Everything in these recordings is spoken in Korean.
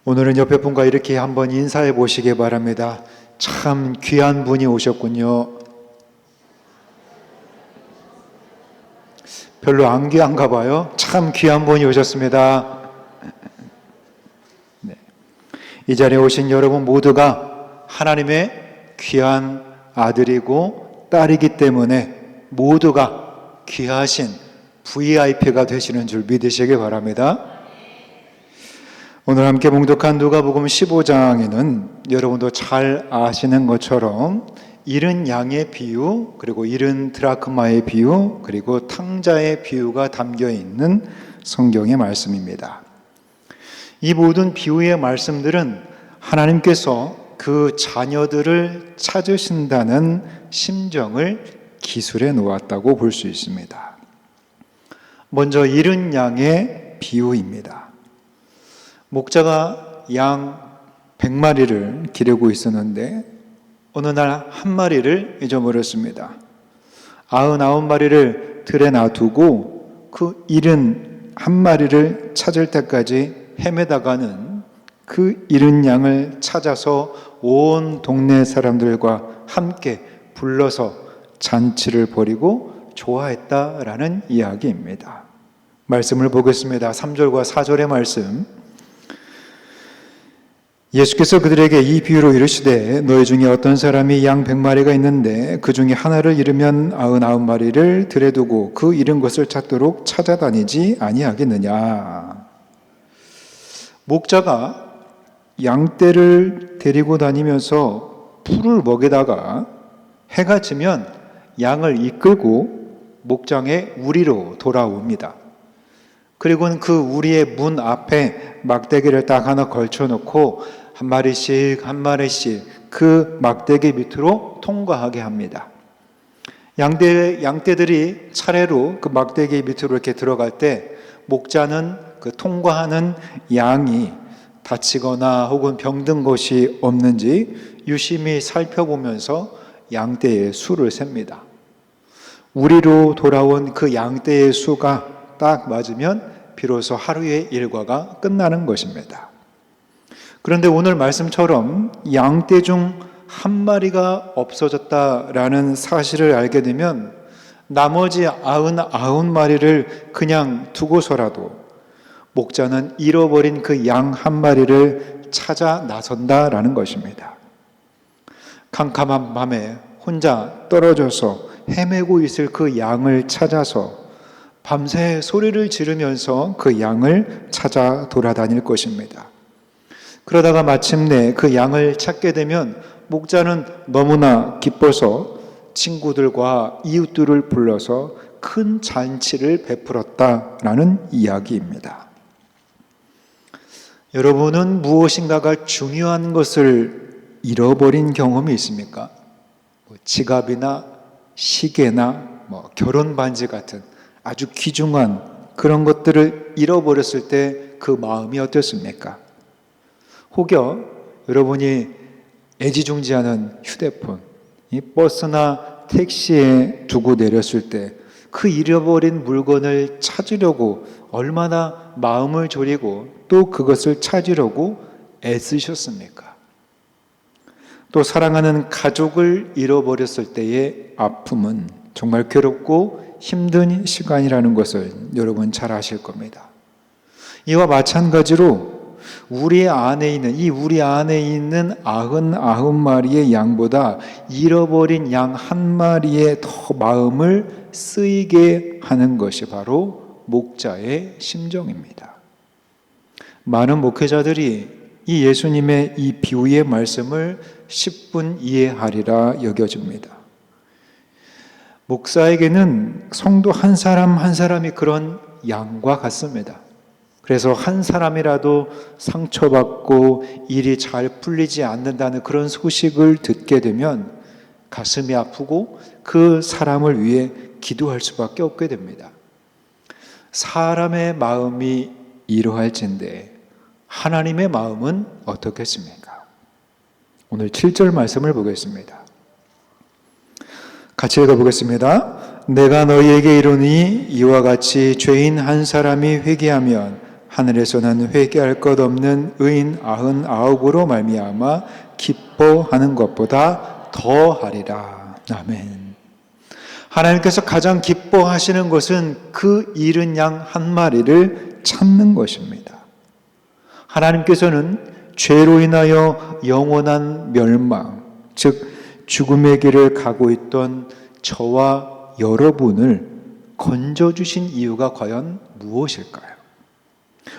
오늘은 옆에 분과 이렇게 한번 인사해 보시기 바랍니다. 참 귀한 분이 오셨군요. 별로 안 귀한가 봐요. 참 귀한 분이 오셨습니다. 네. 이 자리에 오신 여러분 모두가 하나님의 귀한 아들이고 딸이기 때문에 모두가 귀하신 VIP가 되시는 줄 믿으시기 바랍니다. 오늘 함께 봉독한 누가복음 15장에는 여러분도 잘 아시는 것처럼 잃은 양의 비유, 그리고 잃은 드라크마의 비유, 그리고 탕자의 비유가 담겨 있는 성경의 말씀입니다. 이 모든 비유의 말씀들은 하나님께서 그 자녀들을 찾으신다는 심정을 기술해 놓았다고 볼 수 있습니다. 먼저 잃은 양의 비유입니다. 목자가 양 100마리를 기르고 있었는데 어느 날 한 마리를 잊어버렸습니다. 99마리를 들에 놔두고 그 잃은 한 마리를 찾을 때까지 헤매다가는 그 잃은 양을 찾아서 온 동네 사람들과 함께 불러서 잔치를 벌이고 좋아했다라는 이야기입니다. 말씀을 보겠습니다. 3절과 4절의 말씀. 예수께서 그들에게 이 비유로 이르시되 너희 중에 어떤 사람이 양 100마리가 있는데 그 중에 하나를 잃으면 99마리를 들에 두고 그 잃은 것을 찾도록 찾아다니지 아니하겠느냐. 목자가 양떼를 데리고 다니면서 풀을 먹이다가 해가 지면 양을 이끌고 목장의 우리로 돌아옵니다. 그리고는 그 우리의 문 앞에 막대기를 딱 하나 걸쳐놓고 한 마리씩 그 막대기 밑으로 통과하게 합니다. 양떼들이 차례로 그 막대기 밑으로 이렇게 들어갈 때 목자는 그 통과하는 양이 다치거나 혹은 병든 것이 없는지 유심히 살펴보면서 양떼의 수를 셉니다. 우리로 돌아온 그 양떼의 수가 딱 맞으면 비로소 하루의 일과가 끝나는 것입니다. 그런데 오늘 말씀처럼 양떼 중 한 마리가 없어졌다라는 사실을 알게 되면 나머지 99마리를 그냥 두고서라도 목자는 잃어버린 그 양 한 마리를 찾아 나선다라는 것입니다. 캄캄한 밤에 혼자 떨어져서 헤매고 있을 그 양을 찾아서 밤새 소리를 지르면서 그 양을 찾아 돌아다닐 것입니다. 그러다가 마침내 그 양을 찾게 되면 목자는 너무나 기뻐서 친구들과 이웃들을 불러서 큰 잔치를 베풀었다라는 이야기입니다. 여러분은 무엇인가가 중요한 것을 잃어버린 경험이 있습니까? 지갑이나 시계나 결혼 반지 같은 아주 귀중한 그런 것들을 잃어버렸을 때 그 마음이 어떻습니까? 혹여 여러분이 애지중지하는 휴대폰, 이 버스나 택시에 두고 내렸을 때 그 잃어버린 물건을 찾으려고 얼마나 마음을 졸이고 또 그것을 찾으려고 애쓰셨습니까? 또 사랑하는 가족을 잃어버렸을 때의 아픔은 정말 괴롭고 힘든 시간이라는 것을 여러분 잘 아실 겁니다. 이와 마찬가지로 우리 안에 있는 99마리의 양보다 잃어버린 양 한 마리에 더 마음을 쓰이게 하는 것이 바로 목자의 심정입니다. 많은 목회자들이 이 예수님의 이 비유의 말씀을 10분 이해하리라 여겨집니다. 목사에게는 성도 한 사람 한 사람이 그런 양과 같습니다. 그래서 한 사람이라도 상처받고 일이 잘 풀리지 않는다는 그런 소식을 듣게 되면 가슴이 아프고 그 사람을 위해 기도할 수밖에 없게 됩니다. 사람의 마음이 이러할진데 하나님의 마음은 어떻겠습니까? 오늘 7절 말씀을 보겠습니다. 같이 읽어보겠습니다. 내가 너희에게 이르니 이와 같이 죄인 한 사람이 회개하면 하늘에서는 회개할 것 없는 의인 99으로 말미암아 기뻐하는 것보다 더하리라. 아멘. 하나님께서 가장 기뻐하시는 것은 그 잃은 양 한 마리를 찾는 것입니다. 하나님께서는 죄로 인하여 영원한 멸망, 즉 죽음의 길을 가고 있던 저와 여러분을 건져주신 이유가 과연 무엇일까요?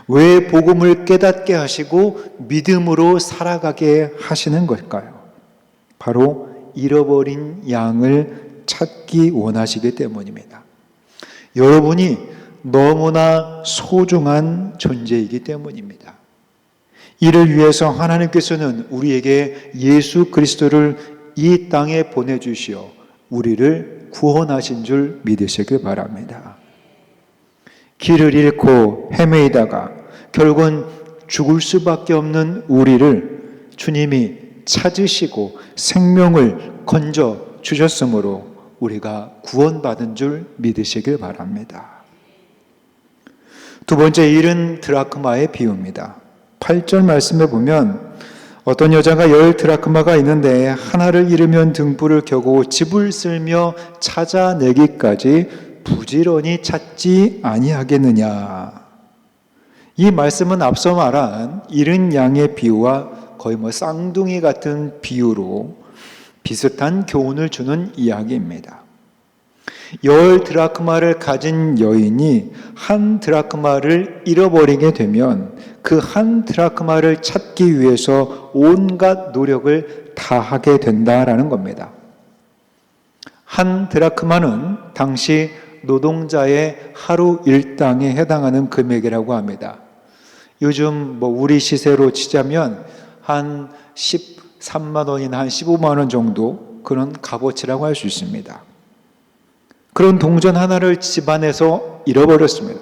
왜 복음을 깨닫게 하시고 믿음으로 살아가게 하시는 걸까요? 바로 잃어버린 양을 찾기 원하시기 때문입니다. 여러분이 너무나 소중한 존재이기 때문입니다. 이를 위해서 하나님께서는 우리에게 예수 그리스도를 이 땅에 보내주시어 우리를 구원하신 줄 믿으시길 바랍니다. 길을 잃고 헤매이다가 결국은 죽을 수밖에 없는 우리를 주님이 찾으시고 생명을 건져 주셨으므로 우리가 구원받은 줄 믿으시길 바랍니다. 두 번째 일은 드라크마의 비유입니다. 8절 말씀에 보면 어떤 여자가 10 드라크마가 있는데 하나를 잃으면 등불을 켜고 집을 쓸며 찾아내기까지 부지런히 찾지 아니하겠느냐. 이 말씀은 앞서 말한 잃은 양의 비유와 거의 쌍둥이 같은 비유로 비슷한 교훈을 주는 이야기입니다. 10 드라크마를 가진 여인이 1 드라크마를 잃어버리게 되면 그 1 드라크마를 찾기 위해서 온갖 노력을 다하게 된다라는 겁니다. 1 드라크마는 당시 노동자의 하루 일당에 해당하는 금액이라고 합니다. 요즘 우리 시세로 치자면 한 13만 원이나 한 15만 원 정도 그런 값어치라고 할 수 있습니다. 그런 동전 하나를 집안에서 잃어버렸습니다.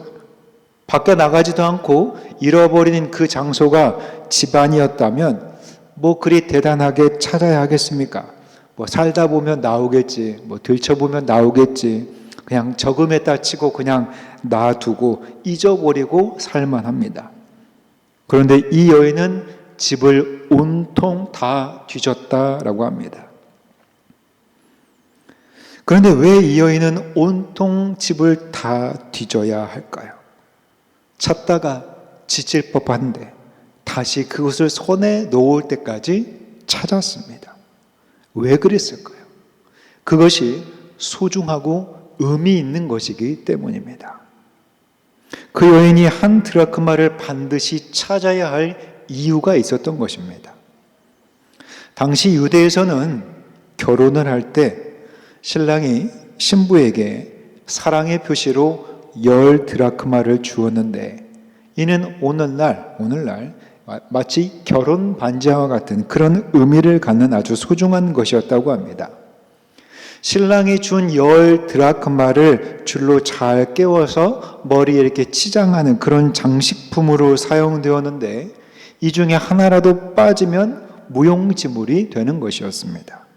밖에 나가지도 않고 잃어버린 그 장소가 집안이었다면 그리 대단하게 찾아야 하겠습니까? 살다 보면 나오겠지, 들춰보면 나오겠지, 그냥 저금했다 치고 그냥 놔두고 잊어버리고 살만합니다. 그런데 이 여인은 집을 온통 다 뒤졌다라고 합니다. 그런데 왜 이 여인은 온통 집을 다 뒤져야 할까요? 찾다가 지칠 법한데 다시 그것을 손에 놓을 때까지 찾았습니다. 왜 그랬을까요? 그것이 소중하고 의미 있는 것이기 때문입니다. 그 여인이 1 드라크마를 반드시 찾아야 할 이유가 있었던 것입니다. 당시 유대에서는 결혼을 할 때 신랑이 신부에게 사랑의 표시로 10 드라크마를 주었는데 이는 오늘날 마치 결혼 반지와 같은 그런 의미를 갖는 아주 소중한 것이었다고 합니다. 신랑이 준 10 드라크마를 줄로 잘 깨워서 머리에 이렇게 치장하는 그런 장식품으로 사용되었는데 이 중에 하나라도 빠지면 무용지물이 되는 것이었습니다.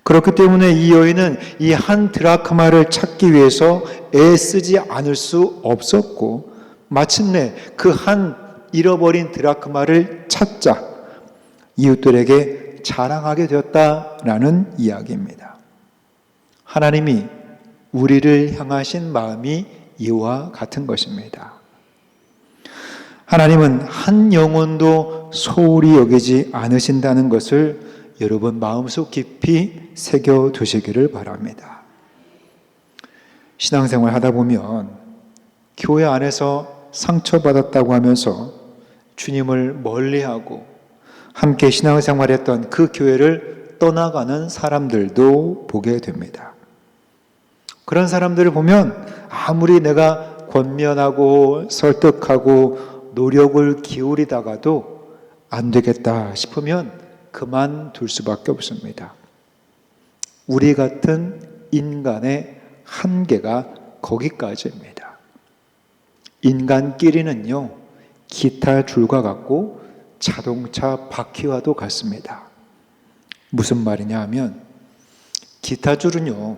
그렇기 때문에 이 여인은 이 1 드라크마를 찾기 위해서 애쓰지 않을 수 없었고 마침내 그 1 잃어버린 드라크마를 찾자 이웃들에게 자랑하게 되었다라는 이야기입니다. 하나님이 우리를 향하신 마음이 이와 같은 것입니다. 하나님은 한 영혼도 소홀히 여기지 않으신다는 것을 여러분 마음속 깊이 새겨두시기를 바랍니다. 신앙생활 하다 보면 교회 안에서 상처받았다고 하면서 주님을 멀리하고 함께 신앙생활했던 그 교회를 떠나가는 사람들도 보게 됩니다. 그런 사람들을 보면 아무리 내가 권면하고 설득하고 노력을 기울이다가도 안 되겠다 싶으면 그만둘 수밖에 없습니다. 우리 같은 인간의 한계가 거기까지입니다. 인간끼리는요, 기타 줄과 같고 자동차 바퀴와도 같습니다. 무슨 말이냐 하면 기타 줄은요,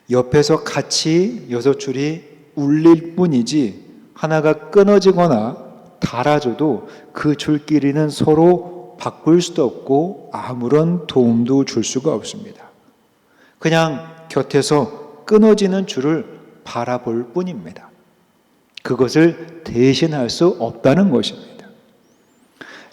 옆에서 같이 6줄이 울릴 뿐이지 하나가 끊어지거나 달아줘도 그 줄기리는 서로 바꿀 수도 없고 아무런 도움도 줄 수가 없습니다. 그냥 곁에서 끊어지는 줄을 바라볼 뿐입니다. 그것을 대신할 수 없다는 것입니다.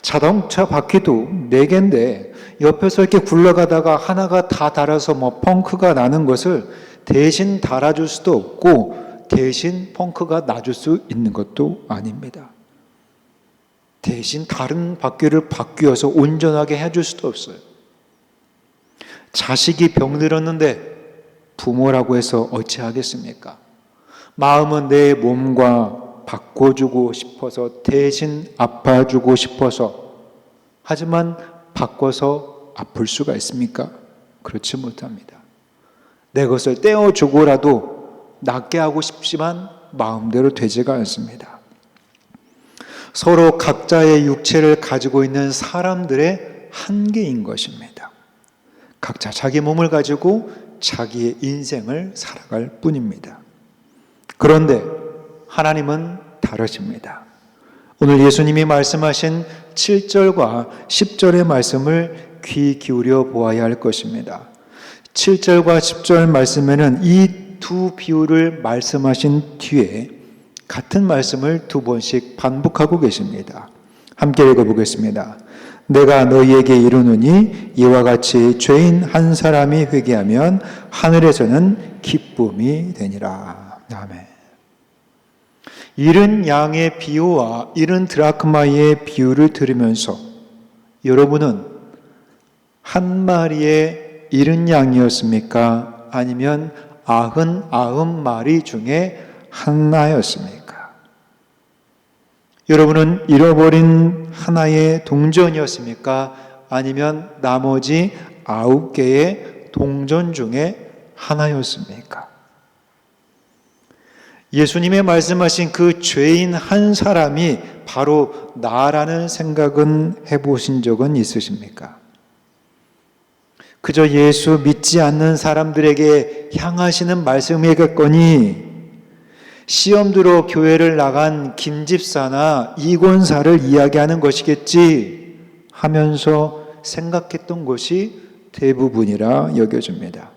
자동차 바퀴도 4개인데 옆에서 이렇게 굴러가다가 하나가 다 닳아서 펑크가 나는 것을 대신 달아줄 수도 없고 대신 펑크가 나줄 수 있는 것도 아닙니다. 대신 다른 바퀴를 바뀌어서 온전하게 해줄 수도 없어요. 자식이 병들었는데 부모라고 해서 어찌하겠습니까? 마음은 내 몸과 바꿔주고 싶어서 대신 아파주고 싶어서 하지만 바꿔서 아플 수가 있습니까? 그렇지 못합니다. 내 것을 떼어주고라도 낫게 하고 싶지만 마음대로 되지가 않습니다. 서로 각자의 육체를 가지고 있는 사람들의 한계인 것입니다. 각자 자기 몸을 가지고 자기의 인생을 살아갈 뿐입니다. 그런데 하나님은 다르십니다. 오늘 예수님이 말씀하신 7절과 10절의 말씀을 귀 기울여 보아야 할 것입니다. 7절과 10절 말씀에는 이 두 비유를 말씀하신 뒤에 같은 말씀을 2번씩 반복하고 계십니다. 함께 읽어보겠습니다. 내가 너희에게 이르노니 이와 같이 죄인 한 사람이 회개하면 하늘에서는 기쁨이 되니라. 아멘. 잃은 양의 비유와 잃은 드라크마의 비유를 들으면서 여러분은 한 마리의 잃은 양이었습니까? 아니면 99마리 중에 하나였습니까? 여러분은 잃어버린 하나의 동전이었습니까? 아니면 나머지 9개의 동전 중에 하나였습니까? 예수님의 말씀하신 그 죄인 한 사람이 바로 나라는 생각은 해보신 적은 있으십니까? 그저 예수 믿지 않는 사람들에게 향하시는 말씀이겠거니 시험 들어 교회를 나간 김집사나 이권사를 이야기하는 것이겠지 하면서 생각했던 것이 대부분이라 여겨집니다.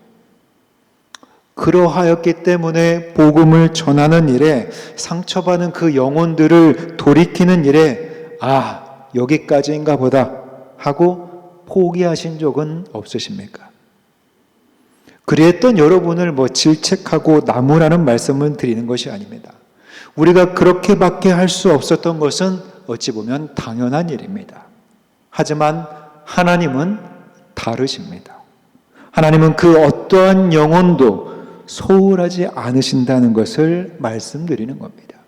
그러하였기 때문에 복음을 전하는 일에 상처받은 그 영혼들을 돌이키는 일에 여기까지인가 보다 하고 포기하신 적은 없으십니까? 그랬던 여러분을 질책하고 나무라는 말씀을 드리는 것이 아닙니다. 우리가 그렇게밖에 할 수 없었던 것은 어찌 보면 당연한 일입니다. 하지만 하나님은 다르십니다. 하나님은 그 어떠한 영혼도 소홀하지 않으신다는 것을 말씀드리는 겁니다.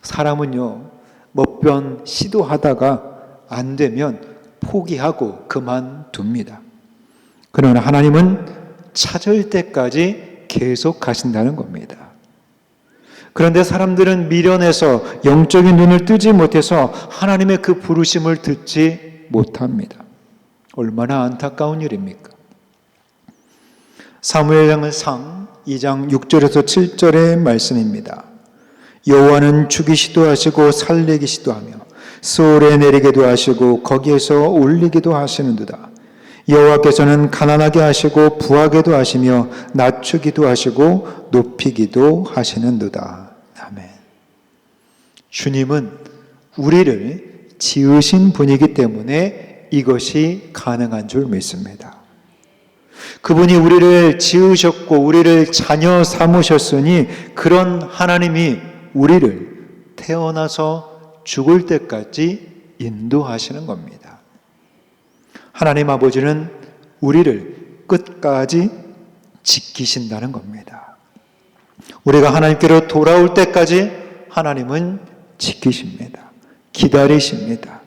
사람은요, 몇 번 시도하다가 안 되면 포기하고 그만둡니다. 그러나 하나님은 찾을 때까지 계속 가신다는 겁니다. 그런데 사람들은 미련해서 영적인 눈을 뜨지 못해서 하나님의 그 부르심을 듣지 못합니다. 얼마나 안타까운 일입니까? 사무엘상 2장 6절에서 7절의 말씀입니다. 여호와는 죽이시도 하시고 살리기시도 하며 스올에 내리기도 하시고 거기에서 올리기도 하시는도다. 여호와께서는 가난하게 하시고 부하게도 하시며 낮추기도 하시고 높이기도 하시는도다. 아멘. 주님은 우리를 지으신 분이기 때문에 이것이 가능한 줄 믿습니다. 그분이 우리를 지으셨고 우리를 자녀 삼으셨으니 그런 하나님이 우리를 태어나서 죽을 때까지 인도하시는 겁니다. 하나님 아버지는 우리를 끝까지 지키신다는 겁니다. 우리가 하나님께로 돌아올 때까지 하나님은 지키십니다. 기다리십니다.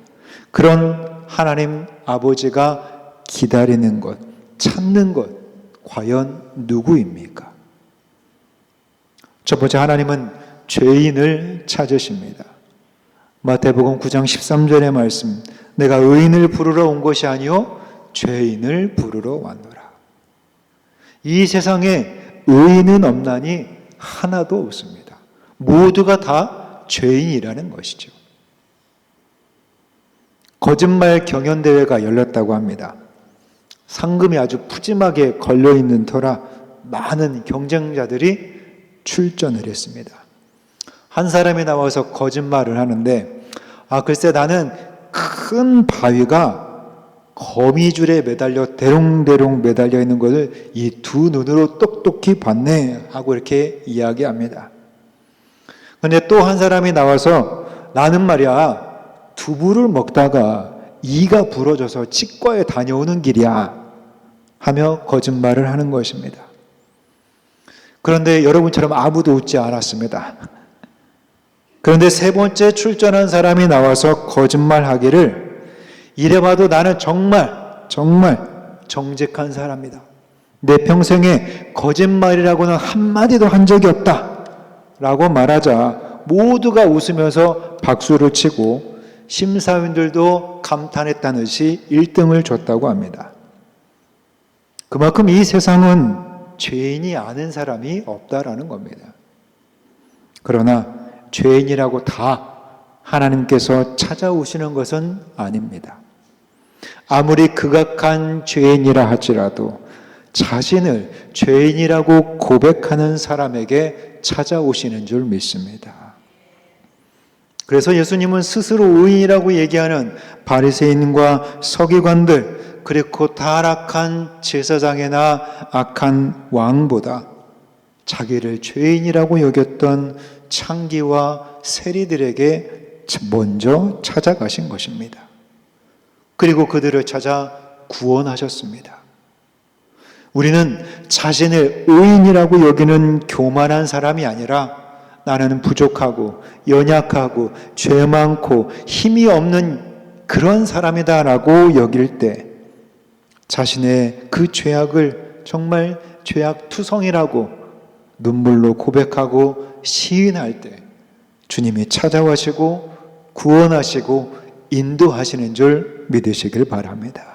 그런 하나님 아버지가 기다리는 것, 찾는 것, 과연 누구입니까? 첫 번째, 하나님은 죄인을 찾으십니다. 마태복음 9장 13절의 말씀, 내가 의인을 부르러 온 것이 아니요 죄인을 부르러 왔노라. 이 세상에 의인은 없나니 하나도 없습니다. 모두가 다 죄인이라는 것이죠. 거짓말 경연대회가 열렸다고 합니다. 상금이 아주 푸짐하게 걸려있는 터라 많은 경쟁자들이 출전을 했습니다. 한 사람이 나와서 거짓말을 하는데, 글쎄 나는 큰 바위가 거미줄에 매달려 대롱대롱 매달려 있는 것을 이 두 눈으로 똑똑히 봤네 하고 이렇게 이야기합니다. 그런데 또 한 사람이 나와서 나는 말이야 두부를 먹다가 이가 부러져서 치과에 다녀오는 길이야 하며 거짓말을 하는 것입니다. 그런데 여러분처럼 아무도 웃지 않았습니다. 그런데 세 번째 출전한 사람이 나와서 거짓말하기를 이래봐도 나는 정말 정직한 사람이다. 내 평생에 거짓말이라고는 한마디도 한 적이 없다 라고 말하자 모두가 웃으면서 박수를 치고 심사위원들도 감탄했다듯이 1등을 줬다고 합니다. 그만큼 이 세상은 죄인이 아는 사람이 없다라는 겁니다. 그러나 죄인이라고 다 하나님께서 찾아오시는 것은 아닙니다. 아무리 극악한 죄인이라 할지라도 자신을 죄인이라고 고백하는 사람에게 찾아오시는 줄 믿습니다. 그래서 예수님은 스스로 의인이라고 얘기하는 바리새인과 서기관들, 그리고 타락한 제사장이나 악한 왕보다 자기를 죄인이라고 여겼던 창기와 세리들에게 먼저 찾아가신 것입니다. 그리고 그들을 찾아 구원하셨습니다. 우리는 자신을 의인이라고 여기는 교만한 사람이 아니라 나는 부족하고 연약하고 죄 많고 힘이 없는 그런 사람이다라고 여길 때 자신의 그 죄악을 정말 죄악투성이라고 눈물로 고백하고 시인할 때 주님이 찾아와시고 구원하시고 인도하시는 줄 믿으시길 바랍니다.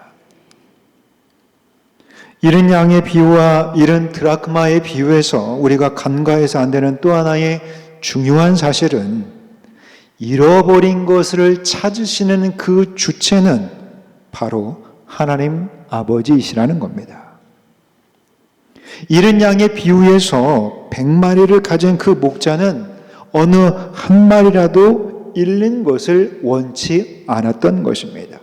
이른 양의 비유와 이른 드라크마의 비유에서 우리가 간과해서 안 되는 또 하나의 중요한 사실은 잃어버린 것을 찾으시는 그 주체는 바로 하나님 아버지이시라는 겁니다. 이른 양의 비유에서 100마리를 가진 그 목자는 어느 한 마리라도 잃는 것을 원치 않았던 것입니다.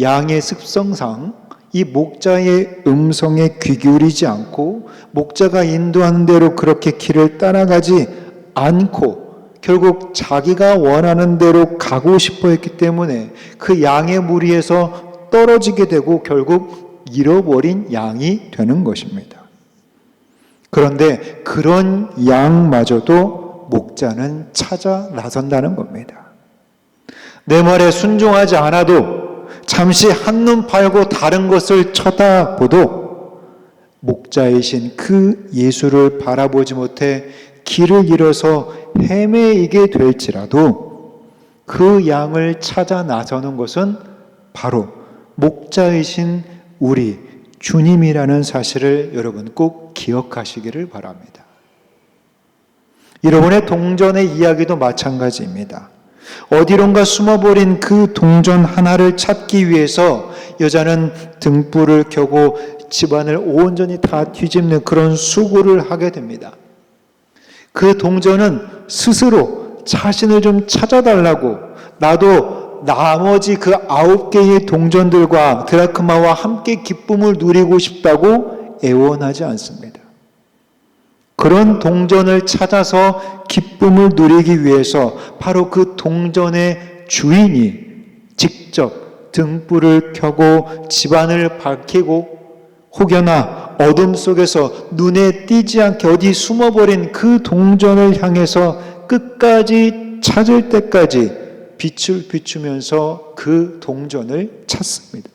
양의 습성상 이 목자의 음성에 귀 기울이지 않고 목자가 인도하는 대로 그렇게 길을 따라가지 않고 결국 자기가 원하는 대로 가고 싶어 했기 때문에 그 양의 무리에서 떨어지게 되고 결국 잃어버린 양이 되는 것입니다. 그런데 그런 양마저도 목자는 찾아 나선다는 겁니다. 내 말에 순종하지 않아도 잠시 한눈 팔고 다른 것을 쳐다보도 목자이신 그 예수를 바라보지 못해 길을 잃어서 헤매이게 될지라도 그 양을 찾아 나서는 것은 바로 목자이신 우리 주님이라는 사실을 여러분 꼭 기억하시기를 바랍니다. 여러분의 동전의 이야기도 마찬가지입니다. 어디론가 숨어버린 그 동전 하나를 찾기 위해서 여자는 등불을 켜고 집안을 온전히 다 뒤집는 그런 수고를 하게 됩니다. 그 동전은 스스로 자신을 좀 찾아달라고 나도 나머지 그 9개의 동전들과 드라크마와 함께 기쁨을 누리고 싶다고 애원하지 않습니다. 그런 동전을 찾아서 기쁨을 누리기 위해서 바로 그 동전의 주인이 직접 등불을 켜고 집안을 밝히고 혹여나 어둠 속에서 눈에 띄지 않게 어디 숨어버린 그 동전을 향해서 끝까지 찾을 때까지 빛을 비추면서 그 동전을 찾습니다.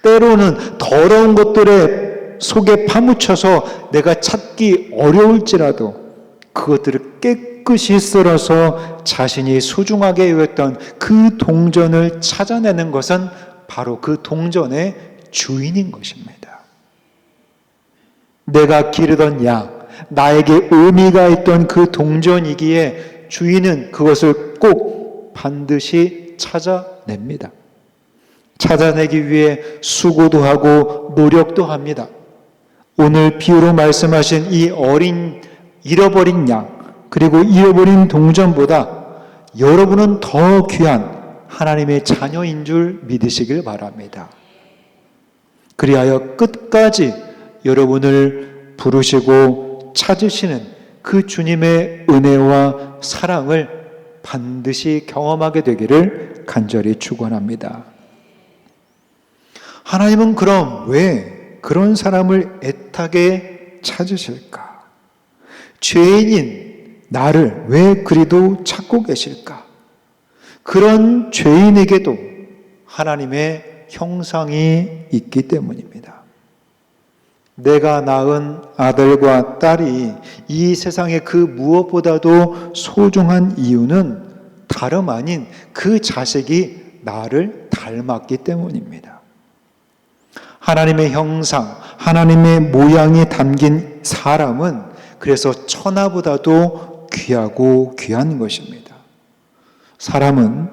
때로는 더러운 것들에 속에 파묻혀서 내가 찾기 어려울지라도 그것들을 깨끗이 썰어서 자신이 소중하게 여겼던 그 동전을 찾아내는 것은 바로 그 동전의 주인인 것입니다. 내가 기르던 양, 나에게 의미가 있던 그 동전이기에 주인은 그것을 꼭 반드시 찾아냅니다. 찾아내기 위해 수고도 하고 노력도 합니다. 오늘 비유로 말씀하신 이 잃어버린 양, 그리고 잃어버린 동전보다 여러분은 더 귀한 하나님의 자녀인 줄 믿으시길 바랍니다. 그리하여 끝까지 여러분을 부르시고 찾으시는 그 주님의 은혜와 사랑을 반드시 경험하게 되기를 간절히 축원합니다. 하나님은 그럼 왜 그런 사람을 애타게 찾으실까? 죄인인 나를 왜 그리도 찾고 계실까? 그런 죄인에게도 하나님의 형상이 있기 때문입니다. 내가 낳은 아들과 딸이 이 세상의 그 무엇보다도 소중한 이유는 다름 아닌 그 자식이 나를 닮았기 때문입니다. 하나님의 형상, 하나님의 모양이 담긴 사람은 그래서 천하보다도 귀하고 귀한 것입니다. 사람은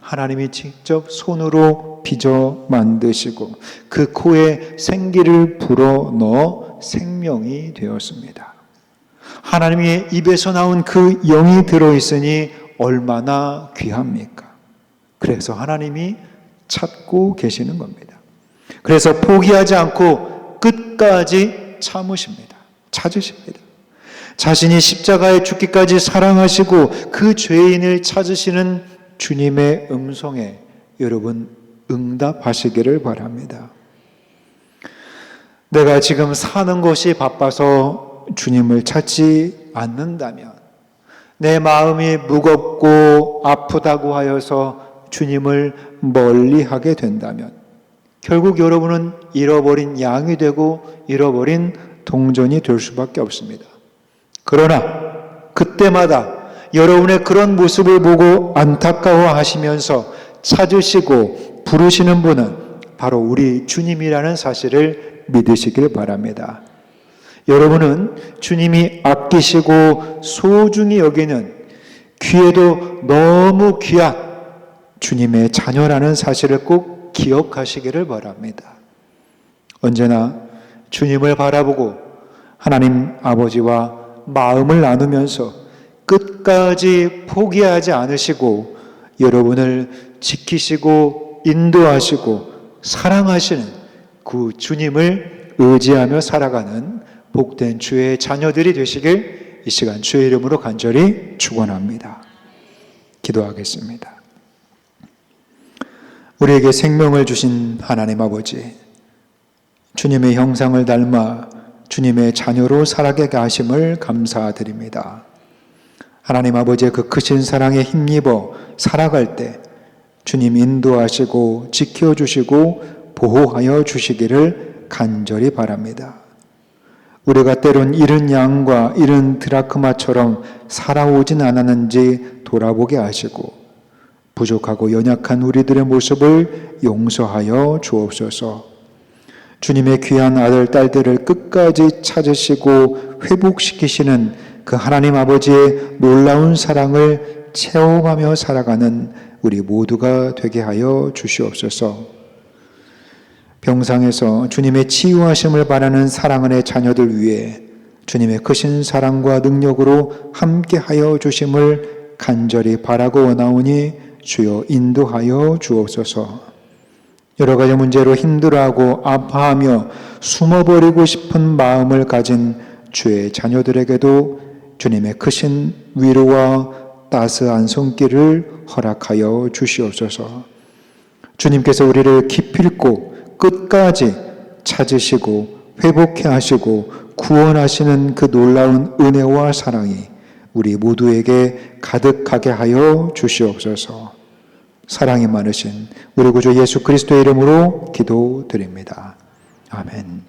하나님이 직접 손으로 빚어 만드시고 그 코에 생기를 불어넣어 생명이 되었습니다. 하나님의 입에서 나온 그 영이 들어있으니 얼마나 귀합니까? 그래서 하나님이 찾고 계시는 겁니다. 그래서 포기하지 않고 끝까지 참으십니다. 찾으십니다. 자신이 십자가에 죽기까지 사랑하시고 그 죄인을 찾으시는 주님의 음성에 여러분 응답하시기를 바랍니다. 내가 지금 사는 것이 바빠서 주님을 찾지 않는다면, 내 마음이 무겁고 아프다고 하여서 주님을 멀리하게 된다면 결국 여러분은 잃어버린 양이 되고 잃어버린 동전이 될 수밖에 없습니다. 그러나 그때마다 여러분의 그런 모습을 보고 안타까워하시면서 찾으시고 부르시는 분은 바로 우리 주님이라는 사실을 믿으시길 바랍니다. 여러분은 주님이 아끼시고 소중히 여기는 귀에도 너무 귀한 주님의 자녀라는 사실을 꼭 기억하시기를 바랍니다. 언제나 주님을 바라보고 하나님 아버지와 마음을 나누면서 끝까지 포기하지 않으시고 여러분을 지키시고 인도하시고 사랑하시는 그 주님을 의지하며 살아가는 복된 주의 자녀들이 되시길 이 시간 주의 이름으로 간절히 축원합니다. 기도하겠습니다. 우리에게 생명을 주신 하나님 아버지, 주님의 형상을 닮아 주님의 자녀로 살아가게 하심을 감사드립니다. 하나님 아버지의 그 크신 사랑에 힘입어 살아갈 때 주님 인도하시고 지켜주시고 보호하여 주시기를 간절히 바랍니다. 우리가 때론 잃은 양과 잃은 드라크마처럼 살아오진 않았는지 돌아보게 하시고 부족하고 연약한 우리들의 모습을 용서하여 주옵소서. 주님의 귀한 아들, 딸들을 끝까지 찾으시고 회복시키시는 그 하나님 아버지의 놀라운 사랑을 체험하며 살아가는 우리 모두가 되게 하여 주시옵소서. 병상에서 주님의 치유하심을 바라는 사랑하는 자녀들 위해 주님의 크신 사랑과 능력으로 함께하여 주심을 간절히 바라고 원하오니 주여 인도하여 주옵소서. 여러 가지 문제로 힘들어하고 아파하며 숨어버리고 싶은 마음을 가진 주의 자녀들에게도 주님의 크신 위로와 따스한 손길을 허락하여 주시옵소서. 주님께서 우리를 기필코 끝까지 찾으시고 회복해 하시고 구원하시는 그 놀라운 은혜와 사랑이 우리 모두에게 가득하게 하여 주시옵소서. 사랑이 많으신 우리 구주 예수 그리스도의 이름으로 기도드립니다. 아멘.